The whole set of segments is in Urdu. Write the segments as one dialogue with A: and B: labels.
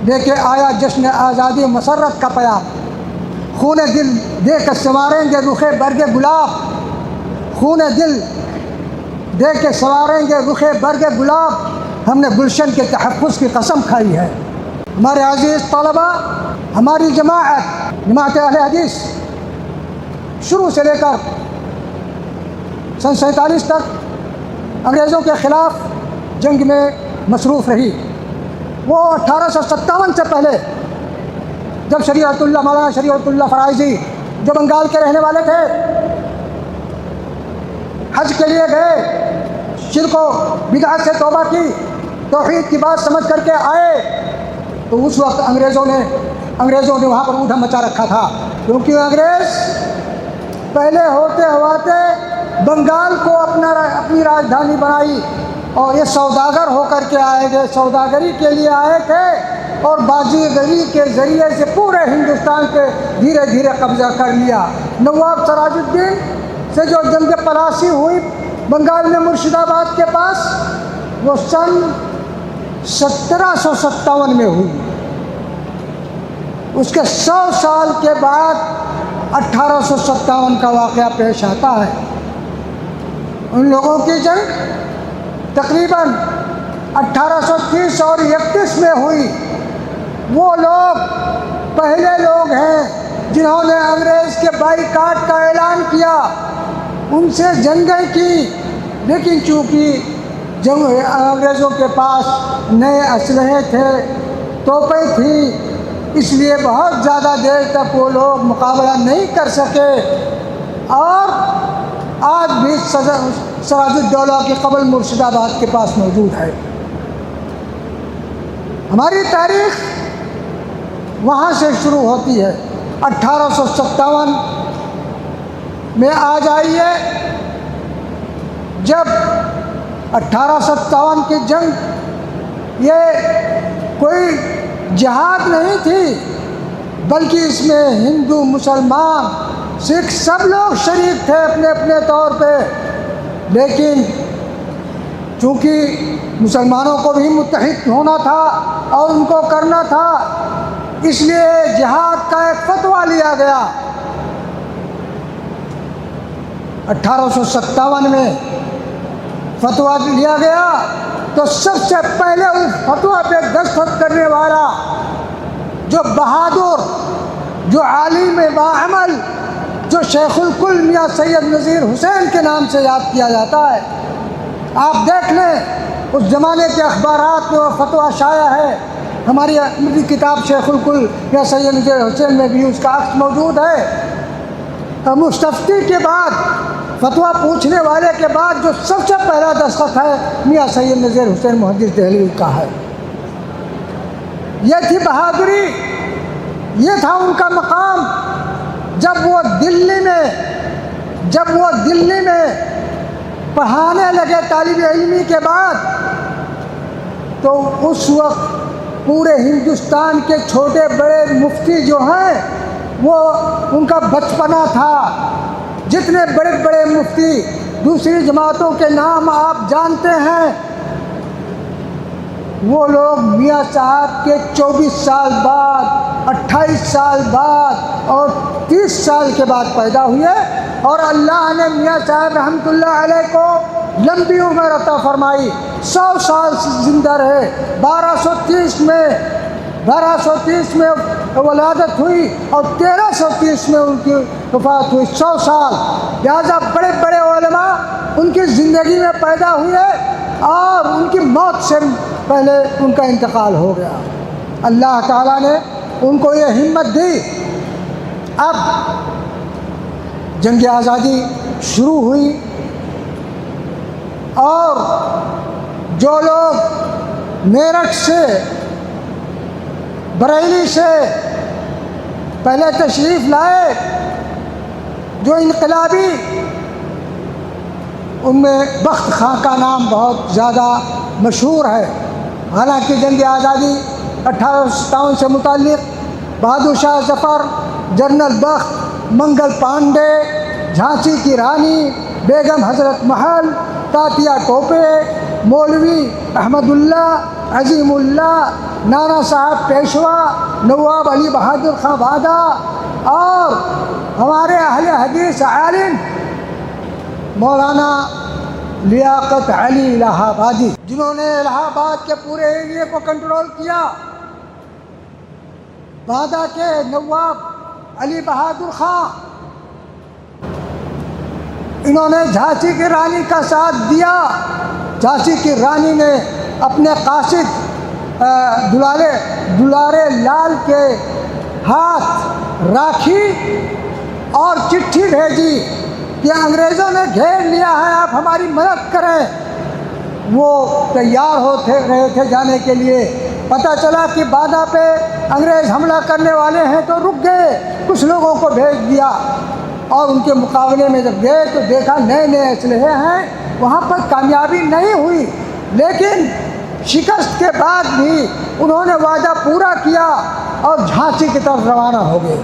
A: لے کے آیا جشن آزادی مسرت کا پیام، خون دل دے کر سنواریں گے رخ برگ گلاب، خون دل دے کے سنواریں گے رخ برگ گلاب، ہم نے گلشن کے تحفظ کی قسم کھائی ہے۔ ہمارے عزیز طلباء، ہماری جماعت اہل حدیث شروع سے لے کر سن 47 تک انگریزوں کے خلاف جنگ میں مصروف رہی۔ وہ 1857 سے پہلے جب مولانا شریعت اللہ فرائضی جو بنگال کے رہنے والے تھے حج کے لیے گئے، شرک و بدعت سے توبہ کی، توحید کی بات سمجھ کر کے آئے، تو اس وقت انگریزوں نے وہاں پر اودھم مچا رکھا تھا، کیونکہ انگریز پہلے ہوتے بنگال کو اپنی راجدھانی بنائی، اور یہ سوداگر ہو کر کے آئے گئے، سوداگری کے لیے آئے تھے، اور بازیگری کے ذریعے سے پورے ہندوستان پہ دھیرے دھیرے قبضہ کر لیا۔ نواب سراج الدین سے جو جنگ پلاسی ہوئی بنگال میں مرشد آباد کے پاس، وہ سن 1757 میں ہوئی۔ اس کے 100 سال کے بعد 1857 کا واقعہ پیش آتا ہے۔ ان لوگوں کی جنگ تقریباً 1830 اور 31 میں ہوئی۔ وہ لوگ پہلے لوگ ہیں جنہوں نے انگریز کے بائیکاٹ کا اعلان کیا، ان سے جنگیں کی، لیکن چونکہ انگریزوں کے پاس نئے اسلحے تھے، توپیں تھیں، اس لیے بہت زیادہ دیر تک وہ لوگ مقابلہ نہیں کر سکے، اور آج بھی سراج الدولہ کی قبر مرشد آباد کے پاس موجود ہے۔ ہماری تاریخ وہاں سے شروع ہوتی ہے۔ 1857 میں آ جائیے، جب 1857 کی جنگ یہ کوئی جہاد نہیں تھی، بلکہ اس میں ہندو، مسلمان، سکھ سب لوگ شریک تھے اپنے اپنے طور پہ، لیکن چونکہ مسلمانوں کو بھی متحد ہونا تھا اور ان کو کرنا تھا، اس لیے جہاد کا ایک فتویٰ لیا گیا۔ 1857 میں فتویٰ لیا گیا، تو سب سے پہلے اس فتویٰ پہ دستخط کرنے والا جو بہادر، جو عالم باعمل، جو شیخ الکل میاں سید نذیر حسین کے نام سے یاد کیا جاتا ہے۔ آپ دیکھ لیں اس زمانے کے اخبارات میں وہ فتویٰ شائع ہے، ہماری کتاب شیخ الکل میاں سید نذیر حسین میں بھی اس کا عکس موجود ہے۔ مستفتی کے بعد، فتویٰ پوچھنے والے کے بعد جو سب سے پہلا دستخط ہے میاں سید نذیر حسین محدث دہلوی کا ہے۔ یہ تھی بہادری، یہ تھا ان کا مقام۔ جب وہ دلی میں پڑھانے لگے طالب علمی کے بعد، تو اس وقت پورے ہندوستان کے چھوٹے بڑے مفتی جو ہیں وہ ان کا بچپنا تھا۔ جتنے بڑے بڑے مفتی دوسری جماعتوں کے نام آپ جانتے ہیں، وہ لوگ میاں صاحب کے 24 سال بعد، 28 سال بعد اور 30 سال کے بعد پیدا ہوئے، اور اللہ نے میاں صاحب رحمۃ اللہ علیہ کو لمبی عمر عطا فرمائی، 100 سال زندہ رہے۔ 1230 میں ولادت ہوئی اور 1330 میں ان کی وفات ہوئی، 100 سال۔ لہٰذا بڑے بڑے علماء ان کی زندگی میں پیدا ہوئے اور ان کی موت سے پہلے ان کا انتقال ہو گیا۔ اللہ تعالیٰ نے ان کو یہ ہمت دی۔ اب جنگ آزادی شروع ہوئی، اور جو لوگ میرٹھ سے، بریلی سے پہلے تشریف لائے، جو انقلابی، ان میں بخت خاں کا نام بہت زیادہ مشہور ہے۔ حالانکہ جنگ آزادی 1857 سے متعلق بہادر شاہ ظفر، جنرل بخت، منگل پانڈے، جھانسی کی رانی بیگم حضرت محل، تاتیا ٹوپے، مولوی احمد اللہ، عظیم اللہ، نانا صاحب پیشوا نواب علی بہادر خان وادہ اور ہمارے اہل حدیث عالم مولانا لیاقت علی الہ آبادی، جنہوں نے الہ آباد کے پورے ایریے کو کنٹرول کیا۔ وادہ کے نواب علی بہادر خان، انہوں نے جھانسی کی رانی کا ساتھ دیا۔ جھانسی کی رانی نے اپنے قاصد دلارے لال کے ہاتھ راکھی اور چٹھی بھیجی کہ انگریزوں نے گھیر لیا ہے، آپ ہماری مدد کریں۔ وہ تیار ہوتے رہے تھے جانے کے لیے، پتہ چلا کہ بادہ پہ انگریز حملہ کرنے والے ہیں تو رک گئے، کچھ لوگوں کو بھیج دیا اور ان کے مقابلے میں جب گئے تو دیکھا نئے نئے اسلحے ہیں، وہاں پر کامیابی نہیں ہوئی، لیکن شکست کے بعد بھی انہوں نے وعدہ پورا کیا اور جھانسی کی طرف روانہ ہو گئے۔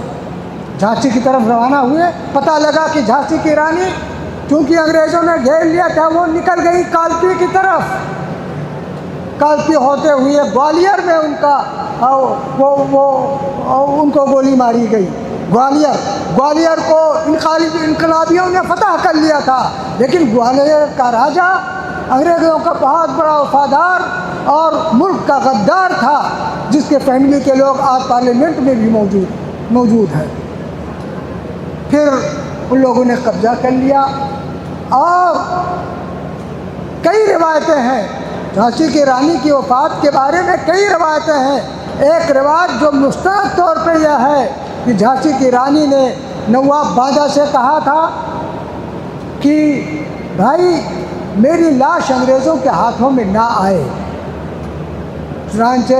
A: جھانسی کی طرف روانہ ہوئے، پتہ لگا کہ جھانسی کی رانی چونکہ انگریزوں نے گھیر لیا تھا، وہ نکل گئی کالپی کی طرف۔ کالپی ہوتے ہوئے گوالیار میں ان کو گولی ماری گئی۔ گوالیار کو انقلابیوں نے فتح کر لیا تھا، لیکن گوالیار کا راجہ انگریزوں کا بہت بڑا وفادار اور ملک کا غدار تھا، جس کے فیملی کے لوگ آج پارلیمنٹ میں بھی موجود ہیں۔ پھر ان لوگوں نے قبضہ کر لیا اور کئی روایتیں ہیں جھانسی کی رانی کی وفات کے بارے میں، کئی روایتیں ہیں۔ ایک روایت جو مستند طور پہ یہ ہے کہ جھانسی کی رانی نے نواب بادہ سے کہا تھا کہ بھائی میری لاش انگریزوں کے ہاتھوں میں نہ آئے، چنانچہ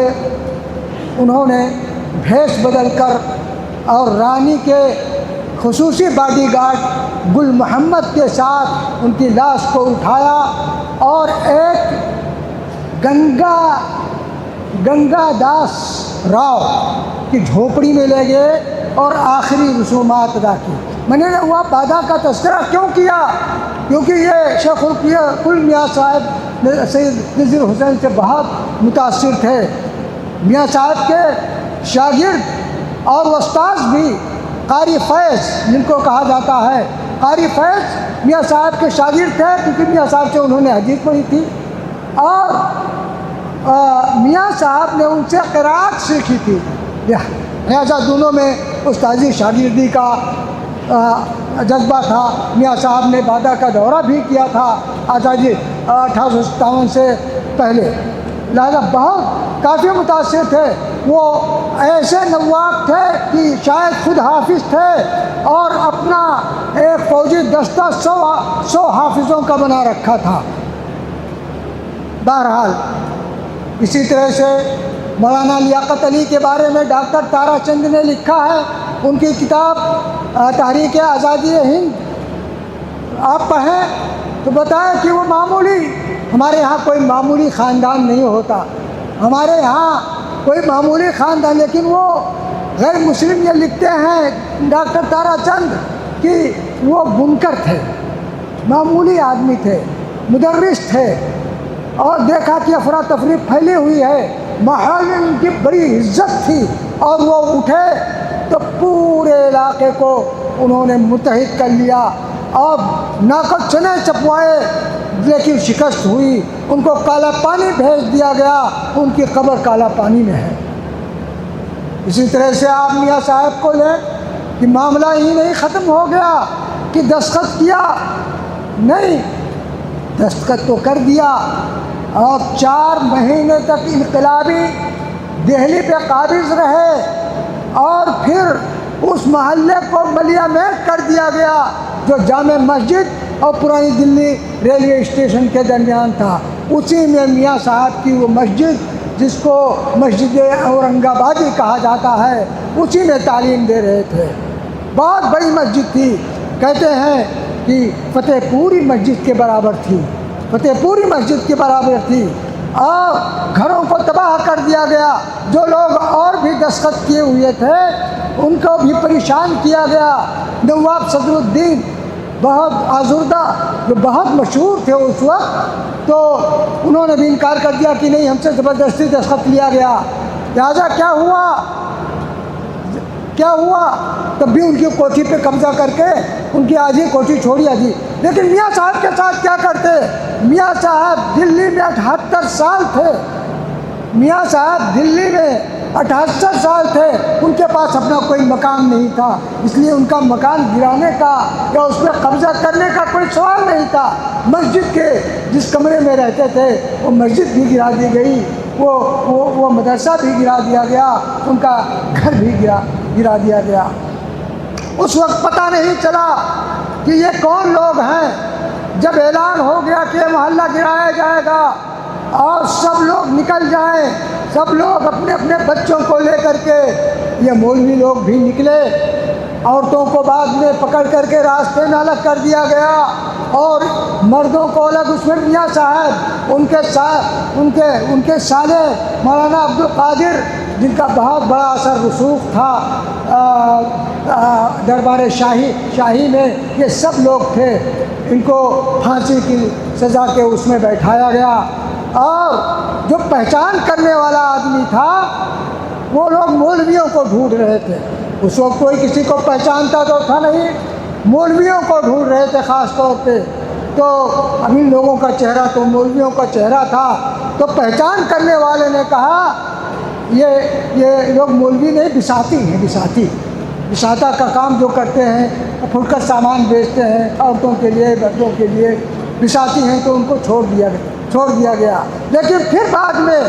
A: انہوں نے بھیس بدل کر اور رانی کے خصوصی باڈی گارڈ گل محمد کے ساتھ ان کی لاش کو اٹھایا اور ایک گنگا داس راؤ کی جھوپڑی میں لے گئے اور آخری رسومات ادا کی۔ میں نے وہ بادہ کا تذکرہ کیوں کیا؟ کیونکہ یہ شیخ الکل میاں صاحب سید نذیر حسین سے بہت متاثر تھے۔ میاں صاحب کے شاگرد اور استاذ بھی قاری فیض جن کو کہا جاتا ہے، قاری فیض میاں صاحب کے شاگرد تھے، کیونکہ میاں صاحب سے انہوں نے حدیث پڑھی تھی اور میاں صاحب نے ان سے قرات سیکھی تھی، لہذا دونوں میں استاذی شاگردی کا جذبہ تھا۔ میاں صاحب نے بادہ کا دورہ بھی کیا تھا آزادی 1857 سے پہلے، لہذا بہت کافی متاثر تھے۔ وہ ایسے نواب تھے کہ شاید خود حافظ تھے اور اپنا ایک فوجی دستہ 100 حافظوں کا بنا رکھا تھا۔ بہرحال اسی طرح سے مولانا لیاقت علی کے بارے میں ڈاکٹر تارا چند نے لکھا ہے، ان کی کتاب تحریک آزادی ہند آپ پڑھیں تو بتائیں کہ وہ معمولی، ہمارے یہاں کوئی معمولی خاندان نہیں ہوتا، ہمارے یہاں کوئی معمولی خاندان، لیکن وہ غیر مسلم یہ لکھتے ہیں ڈاکٹر تارا چند کہ وہ بنکر تھے، معمولی آدمی تھے، مدرس تھے، اور دیکھا کہ افراتفری پھیلی ہوئی ہے، ماحول میں ان کی بڑی عزت تھی، اور وہ اٹھے تو پورے علاقے کو انہوں نے متحد کر لیا اور ناقد چنے چپوائے، لیکن شکست ہوئی، ان کو کالا پانی بھیج دیا گیا، ان کی قبر کالا پانی میں ہے۔ اسی طرح سے آپ میاں صاحب کو لیں کہ معاملہ ہی نہیں ختم ہو گیا کہ دستخط کیا، نہیں، دستخط تو کر دیا اور 4 مہینے تک انقلابی دہلی پہ قابض رہے، اور پھر اس محلے کو ملیہ میٹ کر دیا گیا جو جامع مسجد اور پرانی دلی ریلوے اسٹیشن کے درمیان تھا۔ اسی میں میاں صاحب کی وہ مسجد جس کو مسجد اورنگ آبادی کہا جاتا ہے، اسی میں تعلیم دے رہے تھے۔ بہت بڑی مسجد تھی، کہتے ہیں کہ فتح پوری مسجد کے برابر تھی، فتح پوری مسجد کے برابر تھی، اور گھروں کو تباہ کر دیا گیا۔ جو لوگ اور بھی دستخط کیے ہوئے تھے ان کو بھی پریشان کیا گیا۔ نواب صدر الدین بہت آزردہ جو بہت مشہور تھے اس وقت، تو انہوں نے بھی انکار کر دیا کہ نہیں، ہم سے زبردستی دستخط لیا گیا۔ لہٰذا کیا ہوا تب بھی ان کی کوٹھی پہ قبضہ کر کے ان کی آدھی کوٹھی چھوڑی آدھی. لیکن میاں صاحب کے ساتھ کیا کرتے؟ میاں صاحب دلی میں 78 سال تھے. میاں صاحب دلی میں 78 سال تھے. ان کے پاس اپنا کوئی مکان نہیں تھا، اس لیے ان کا مکان گرانے کا یا اس پہ قبضہ کرنے کا کوئی سوال نہیں تھا. مسجد کے جس کمرے میں رہتے تھے وہ مسجد بھی گرا دی گئی، وہ مدرسہ بھی گرا دیا گیا، ان کا گھر بھی گرا دیا گیا. اس وقت پتہ نہیں چلا کہ یہ کون لوگ ہیں. جب اعلان ہو گیا کہ محلہ گرایا جائے گا اور سب لوگ نکل جائیں، سب لوگ اپنے اپنے بچوں کو لے کر کے، یہ مولوی لوگ بھی نکلے. عورتوں کو بعد میں پکڑ کر کے راستے میں الگ کر دیا گیا اور مردوں کو الگ. اس میں میاں صاحب ان کے سالے مولانا عبدالقادر، جن کا بہت بڑا اثر رسوخ تھا دربار شاہی میں، یہ سب لوگ تھے. ان کو پھانسی کی سزا کے اس میں بیٹھایا گیا. اور جو پہچان کرنے والا آدمی تھا وہ لوگ مولویوں کو ڈھونڈ رہے تھے. اس وقت کوئی کسی کو پہچانتا تو تھا نہیں، مولویوں کو ڈھونڈ رہے تھے خاص طور پہ. تو اب ان لوگوں کا چہرہ تو مولویوں کا چہرہ تھا. تو پہچان کرنے والے نے کہا یہ لوگ مولوی نہیں، بساتی ہیں. بساتا کا کام جو کرتے ہیں، پھٹکر سامان بیچتے ہیں عورتوں کے لیے بچوں کے لیے، بساتی ہیں. تو ان کو چھوڑ دیا گیا. لیکن پھر بعد میں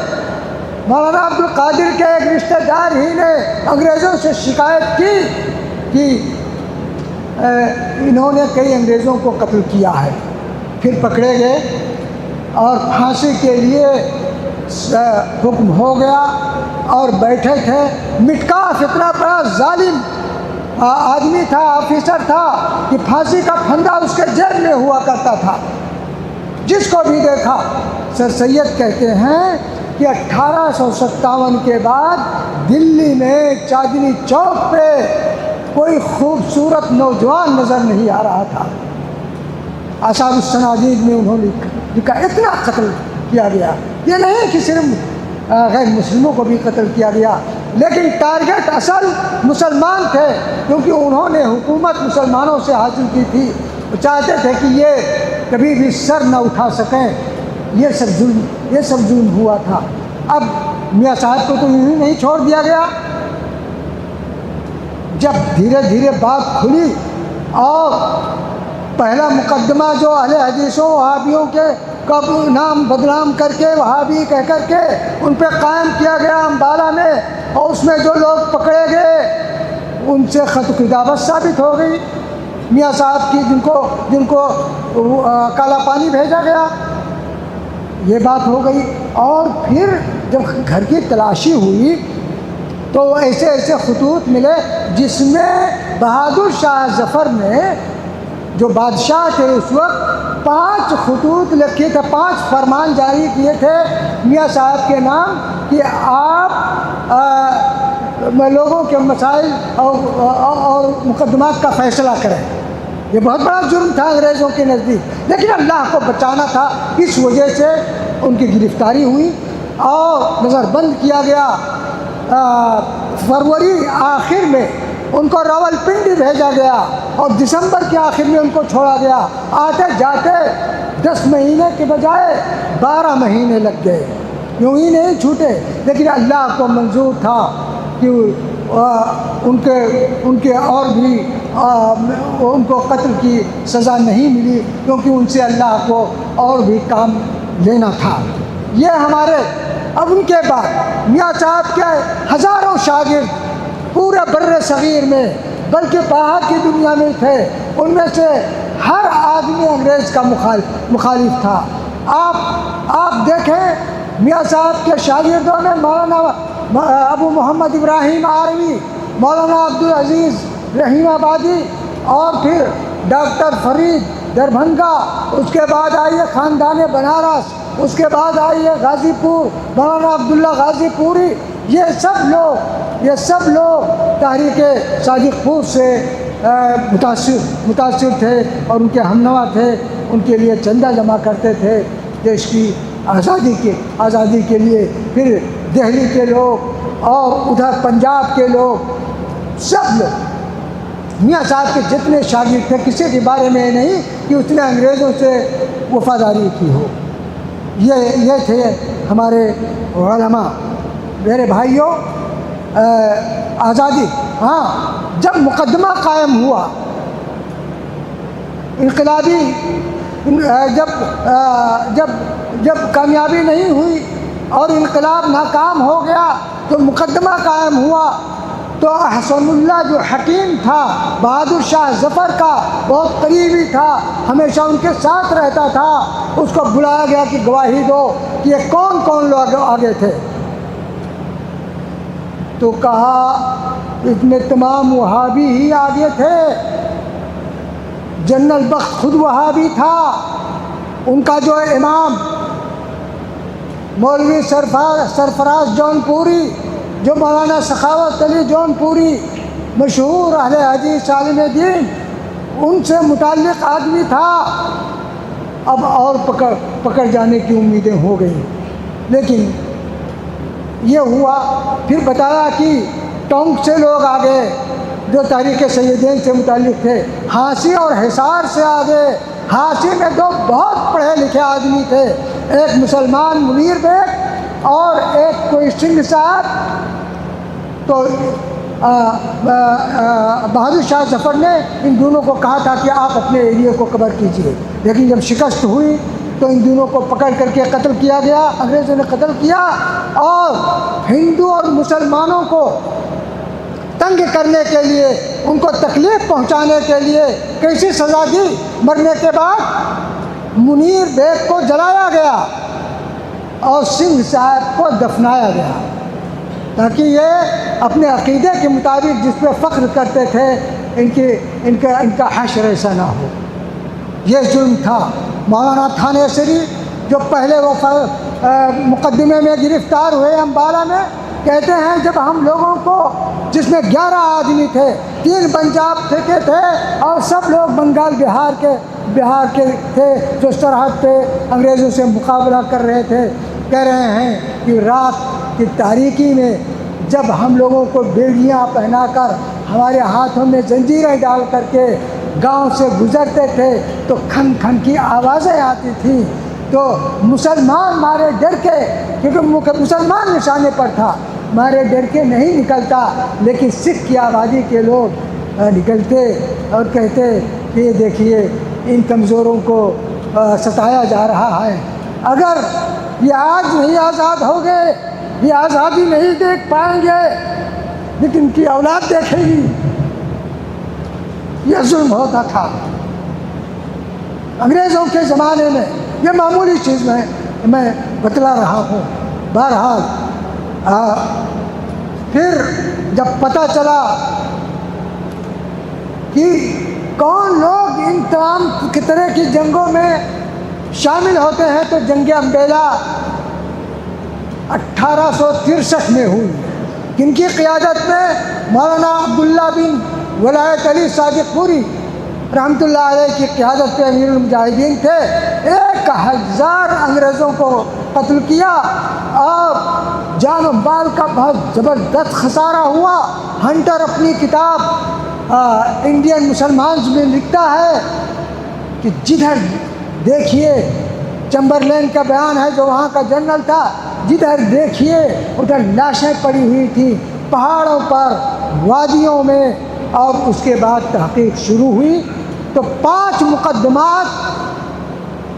A: مولانا عبدالقادر کے ایک رشتہ دار ہی نے انگریزوں سے شکایت کی کہ انہوں نے کئی انگریزوں کو قتل کیا ہے. پھر پکڑے گئے اور پھانسی کے لیے حکم ہو گیا اور بیٹھے تھے. مٹکاف اتنا بڑا ظالم آدمی تھا، آفیسر تھا کہ پھانسی کا پھندا اس کے جیب میں ہوا کرتا تھا. جس کو بھی دیکھا، سر سید کہتے ہیں کہ 1857 کے بعد دلی میں چاندنی چوک پہ کوئی خوبصورت نوجوان نظر نہیں آ رہا تھا. آثار الصنادید میں انہوں نے لکھا اتنا قتل کیا گیا. یہ نہیں کہ صرف غیر مسلموں کو بھی قتل کیا گیا، لیکن ٹارگٹ اصل مسلمان تھے، کیونکہ انہوں نے حکومت مسلمانوں سے حاصل کی تھی. وہ چاہتے تھے کہ یہ کبھی بھی سر نہ اٹھا سکیں. یہ سب ظلم ہوا تھا. اب میاں صاحب کو تو یوں نہیں چھوڑ دیا گیا. جب دھیرے دھیرے بات کھلی اور پہلا مقدمہ جو اہل حدیثوں وہابیوں کے کا نام بدنام کر کے وہابی کہہ کر کے ان پہ قائم کیا گیا امبالہ میں، اور اس میں جو لوگ پکڑے گئے ان سے خط کتابت ثابت ہو گئی میاں صاحب کی، جن کو کالا پانی بھیجا گیا. یہ بات ہو گئی. اور پھر جب گھر کی تلاشی ہوئی تو ایسے خطوط ملے جس میں بہادر شاہ ظفر نے، جو بادشاہ تھے اس وقت، 5 خطوط لکھے تھے، 5 فرمان جاری کیے تھے میاں صاحب کے نام کہ آپ لوگوں کے مسائل اور مقدمات کا فیصلہ کریں. یہ بہت بڑا جرم تھا انگریزوں کے نزدیک، لیکن اللہ کو بچانا تھا. اس وجہ سے ان کی گرفتاری ہوئی اور نظر بند کیا گیا. فروری آخر میں ان کو راولپنڈی بھیجا گیا اور دسمبر کے آخر میں ان کو چھوڑا گیا. آتے جاتے 10 مہینے کے بجائے 12 مہینے لگ گئے. یوں ہی نہیں چھوٹے، لیکن اللہ کو منظور تھا کہ ان کے اور بھی ان کو قتل کی سزا نہیں ملی، کیونکہ ان سے اللہ کو اور بھی کام لینا تھا. یہ ہمارے اب ان کے بعد میاں صاحب کے ہزاروں شاگرد پورے بر صغیر میں بلکہ باہر کی دنیا میں تھے. ان میں سے ہر آدمی انگریز کا مخالف تھا. آپ دیکھیں میاں صاحب کے شاگردوں میں مولانا ابو محمد ابراہیم آروی، مولانا عبدالعزیز رحیم آبادی، اور پھر ڈاکٹر فرید دربھنگا، اس کے بعد آئیے خاندان بنارس، اس کے بعد آئیے غازی پور مولانا عبداللہ غازی پوری. یہ سب لوگ تحریک صادق پور سے متاثر تھے اور ان کے ہمنوا تھے. ان کے لیے چندہ جمع کرتے تھے دیش کی آزادی کے لیے. پھر دہلی کے لوگ اور ادھر پنجاب کے لوگ، سب لوگ میاں صاحب کے جتنے شاگرد تھے کسی کے بارے میں یہ نہیں کہ اس نے انگریزوں سے وفاداری کی ہو. یہ تھے ہمارے علماء. میرے بھائیوں، آزادی، ہاں، جب مقدمہ قائم ہوا انقلابی، جب کامیابی نہیں ہوئی اور انقلاب ناکام ہو گیا تو مقدمہ قائم ہوا، تو احسن اللہ جو حکیم تھا، بہادر شاہ ظفر کا بہت قریبی تھا، ہمیشہ ان کے ساتھ رہتا تھا، اس کو بلایا گیا کہ گواہی دو کہ یہ کون کون لوگ آگے تھے. تو کہا اس میں تمام وہابی ہی آگے تھے. جنرل بخت خود وہابی تھا. ان کا جو امام مولوی سرفراز جون پوری، جو مولانا سخاوت علی جون پوری، مشہور اہل حدیث عالم دین، ان سے متعلق آدمی تھا. اب اور پکڑ جانے کی امیدیں ہو گئیں. لیکن یہ ہوا، پھر بتایا کہ ٹونک سے لوگ آگے جو تحریک سیدین سے متعلق تھے، ہانسی اور حصار سے آگے. ہانسی میں دو بہت پڑھے لکھے آدمی تھے، ایک مسلمان منیر بیگ اور ایک کوئی سنگھ صاحب. تو بہادر شاہ ظفر نے ان دونوں کو کہا تھا کہ آپ اپنے ایریے کو کور کیجیے، لیکن جب شکست ہوئی تو ان دونوں کو پکڑ کر کے قتل کیا گیا، انگریزوں نے قتل کیا. اور ہندو اور مسلمانوں کو تنگ کرنے کے لیے، ان کو تکلیف پہنچانے کے لیے کیسی سزا دی؟ مرنے کے بعد منیر بیگ کو جلایا گیا اور سنگھ صاحب کو دفنایا گیا، تاکہ یہ اپنے عقیدے کے مطابق جس پہ فخر کرتے تھے ان کا حشر ایسا نہ ہو. یہ ظلم تھا. مولانا تھانیسری جو پہلے وہ مقدمے میں گرفتار ہوئے امبالہ میں، کہتے ہیں جب ہم لوگوں کو، جس میں 11 آدمی تھے، 3 پنجاب کے تھے اور سب لوگ بنگال بہار کے تھے، جو سرحد پہ انگریزوں سے مقابلہ کر رہے تھے، کہہ رہے ہیں کہ رات کی تاریکی میں جب ہم لوگوں کو بیڑیاں پہنا کر، ہمارے ہاتھوں میں زنجیریں ڈال کر کے گاؤں سے گزرتے تھے تو کھن کھن کی آوازیں آتی تھیں. تو مسلمان مارے ڈر کے، کیونکہ مسلمان نشانے پر تھا، مارے ڈر کے نہیں نکلتا، لیکن سکھ کی آبادی کے لوگ نکلتے اور کہتے کہ یہ دیکھیے ان کمزوروں کو ستایا جا رہا ہے. اگر یہ آج نہیں آزاد ہو گئے، یہ آزادی نہیں دیکھ پائیں گے، لیکن ان کی اولاد دیکھے گی. یہ ظلم ہوتا تھا انگریزوں کے زمانے میں. یہ معمولی چیز میں بتلا رہا ہوں. بہرحال پھر جب پتہ چلا کہ کون لوگ ان تمام طرح کی جنگوں میں شامل ہوتے ہیں، تو جنگ امبیلا 1863 میں ہوئی. کن کی قیادت میں؟ مولانا عبداللہ بن ولایت علی صادق پوری رحمۃ اللہ علیہ کی قیادت پہ امیر المجاہدین تھے. 1000 انگریزوں کو قتل کیا اور جان و مال کا بہت زبردست خسارہ ہوا. ہنٹر اپنی کتاب انڈین مسلمانز میں لکھتا ہے کہ جدھر دیکھیے، چمبرلین کا بیان ہے جو وہاں کا جنرل تھا، جدھر دیکھیے ادھر لاشیں پڑی ہوئی تھیں، پہاڑوں پر، وادیوں میں. اور اس کے بعد تحقیق شروع ہوئی تو 5 مقدمات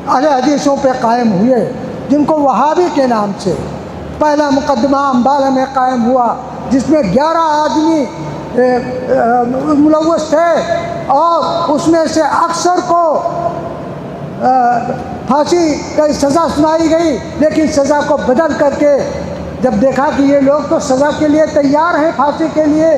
A: اہل حدیثوں پہ قائم ہوئے، جن کو وہابی کے نام سے. پہلا مقدمہ امبالہ میں قائم ہوا، جس میں 11 آدمی ملوث تھے، اور اس میں سے اکثر کو پھانسی کی سزا سنائی گئی. لیکن سزا کو بدل کر کے جب دیکھا کہ یہ لوگ تو سزا کے لیے تیار ہیں، پھانسی کے لیے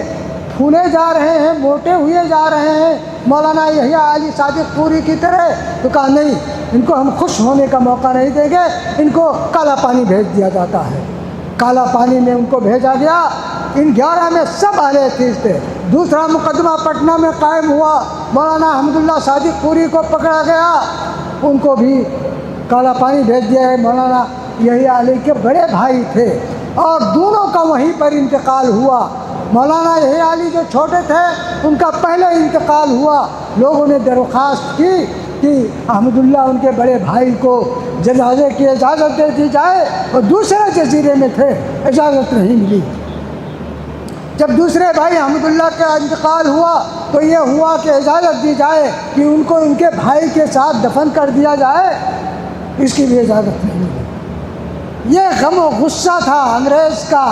A: پھولے جا رہے ہیں، موٹے ہوئے جا رہے ہیں مولانا یحییٰ علی صادق پوری کی طرح، تو کہا نہیں، ان کو ہم خوش ہونے کا موقع نہیں دیں گے، ان کو کالا پانی بھیج دیا جاتا ہے. کالا پانی میں ان کو بھیجا گیا. ان 11 میں سب اہل حدیث تھے. دوسرا مقدمہ پٹنہ میں قائم ہوا، مولانا حمداللہ صادق پوری کو پکڑا گیا، ان کو بھی کالا پانی بھیج دیا ہے. مولانا یحییٰ علی کے بڑے بھائی تھے، اور دونوں کا وہیں پر انتقال ہوا۔ مولانا یحییٰ علی جو چھوٹے تھے ان کا پہلے انتقال ہوا۔ لوگوں نے درخواست کی کہ احمد اللہ ان کے بڑے بھائی کو جنازے کی اجازت دے دی جائے، اور دوسرے جزیرے میں تھے، اجازت نہیں ملی۔ جب دوسرے بھائی احمد اللہ کا انتقال ہوا تو یہ ہوا کہ اجازت دی جائے کہ ان کو ان کے بھائی کے ساتھ دفن کر دیا جائے، اس کی بھی اجازت نہیں ملی۔ یہ غم و غصہ تھا انگریز کا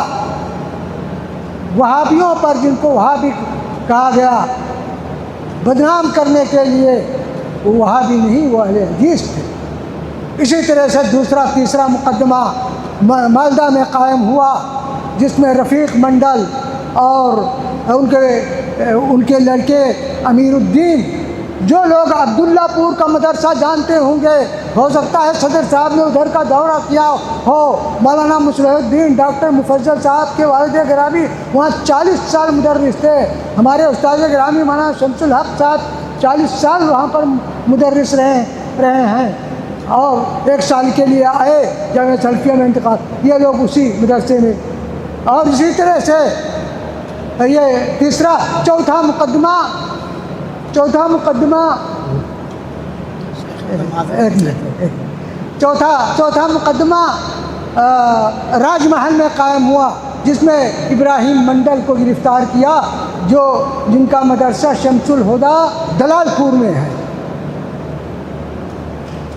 A: وہابیوں پر، جن کو وہابی کہا گیا بدنام کرنے کے لیے۔ وہ وہابی نہیں، وہ اہل حدیث تھے۔ اسی طرح سے دوسرا تیسرا مقدمہ مالدہ میں قائم ہوا، جس میں رفیق منڈل اور ان کے لڑکے امیر الدین، جو لوگ عبداللہ پور کا مدرسہ جانتے ہوں گے، ہو سکتا ہے صدر صاحب نے ادھر کا دورہ کیا ہو، مولانا مصلح الدین ڈاکٹر مفضل صاحب کے والد گرامی وہاں 40 سال مدرس تھے۔ ہمارے استاد گرامی مولانا شمس الحق صاحب 40 سال وہاں پر مدرس رہے ہیں، اور 1 سال کے لیے آئے جامعہ سلفیہ میں انتقال، یہ لوگ اسی مدرسے میں۔ اور اسی طرح سے یہ چوتھا مقدمہ راج محل میں قائم ہوا، جس میں ابراہیم منڈل کو گرفتار کیا، جن کا مدرسہ شمس الہدیٰ دلال پور میں ہے۔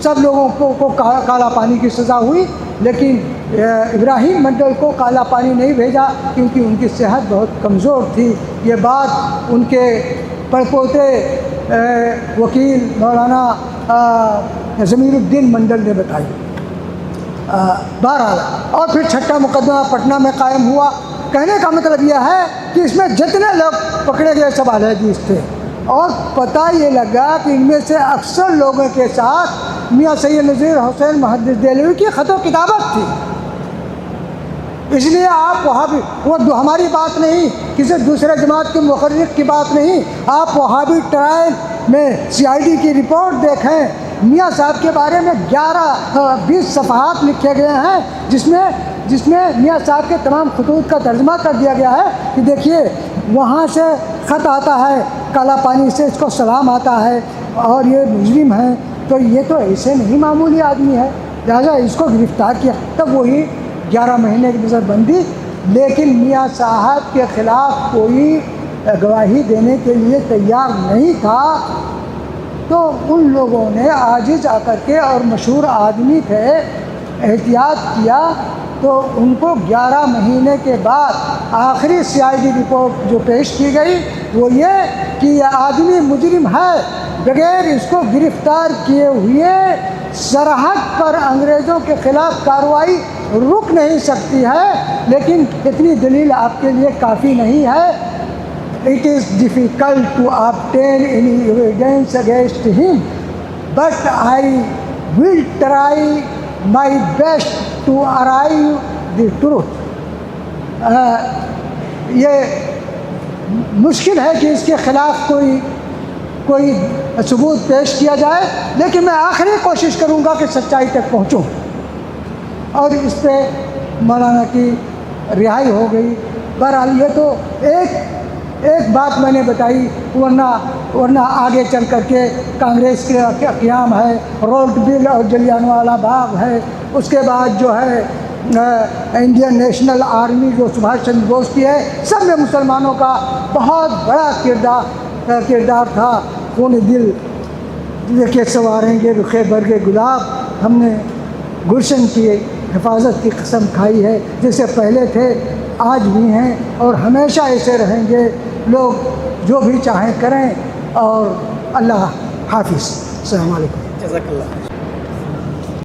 A: سب لوگوں کو کالا پانی کی سزا ہوئی، لیکن ابراہیم منڈل کو کالا پانی نہیں بھیجا، کیونکہ ان کی صحت بہت کمزور تھی۔ یہ بات ان کے پڑپوتے وکیل مولانا ضمیر الدین منڈل نے بتائی۔ بہرحال، اور پھر چھٹا مقدمہ پٹنہ میں قائم ہوا۔ کہنے کا مطلب یہ ہے کہ اس میں جتنے لوگ پکڑے گئے سب اہل حدیث تھے، اور پتہ یہ لگا کہ ان میں سے اکثر لوگوں کے ساتھ میاں سید نذیر حسین محدث دہلوی کی خط و کتابت تھی۔ اس لیے آپ وہابی، وہ ہماری بات نہیں، کسی دوسرے جماعت کے مخرج کی بات نہیں، آپ وہابی ٹرائل میں CID کی رپورٹ دیکھیں، میاں صاحب کے بارے میں 20 صفحات لکھے گئے ہیں، جس میں میاں صاحب کے تمام خطوط کا ترجمہ کر دیا گیا ہے کہ دیکھیے وہاں سے خط آتا ہے، کالا پانی سے اس کو سلام آتا ہے، اور یہ مجرم ہے، تو یہ تو ایسے نہیں معمولی آدمی ہے، لہٰذا اس کو گرفتار کیا۔ تب وہی 11 مہینے کی نظر بندی، لیکن میاں صاحب کے خلاف کوئی گواہی دینے کے لیے تیار نہیں تھا، تو ان لوگوں نے عاجز آ کر کے، اور مشہور آدمی تھے، احتیاط کیا، تو ان کو 11 مہینے کے بعد آخری CID رپورٹ جو پیش کی گئی وہ یہ کہ یہ آدمی مجرم ہے، بغیر اس کو گرفتار کیے ہوئے سرحد پر انگریزوں کے خلاف کارروائی رک نہیں سکتی ہے، لیکن اتنی دلیل آپ کے لیے کافی نہیں ہے۔ It is difficult to obtain any evidence against him, but I will try my best to arrive the truth. یہ مشکل ہے کہ اس کے خلاف کوئی ثبوت پیش کیا جائے، لیکن میں آخری کوشش کروں گا کہ سچائی تک پہنچوں۔ اور اس پہ مولانا کی رہائی ہو گئی۔ بہرحال یہ تو ایک بات میں نے بتائی، ورنہ آگے چل کر کے کانگریس کے قیام ہے، رولٹ بل اور جلیانوالہ والا باغ ہے، اس کے بعد جو ہے انڈین نیشنل آرمی جو سبھاش چندر بوس کی ہے، سب میں مسلمانوں کا بہت بڑا کردار تھا۔ خون دل کے سنواریں گے رخ برگ گلاب، ہم نے گلشن کی حفاظت کی قسم کھائی ہے، جیسے پہلے تھے آج بھی ہیں اور ہمیشہ ایسے رہیں گے۔ لوگ جو بھی چاہیں کریں، اور اللہ حافظ۔ السلام علیکم۔
B: جزاک اللہ۔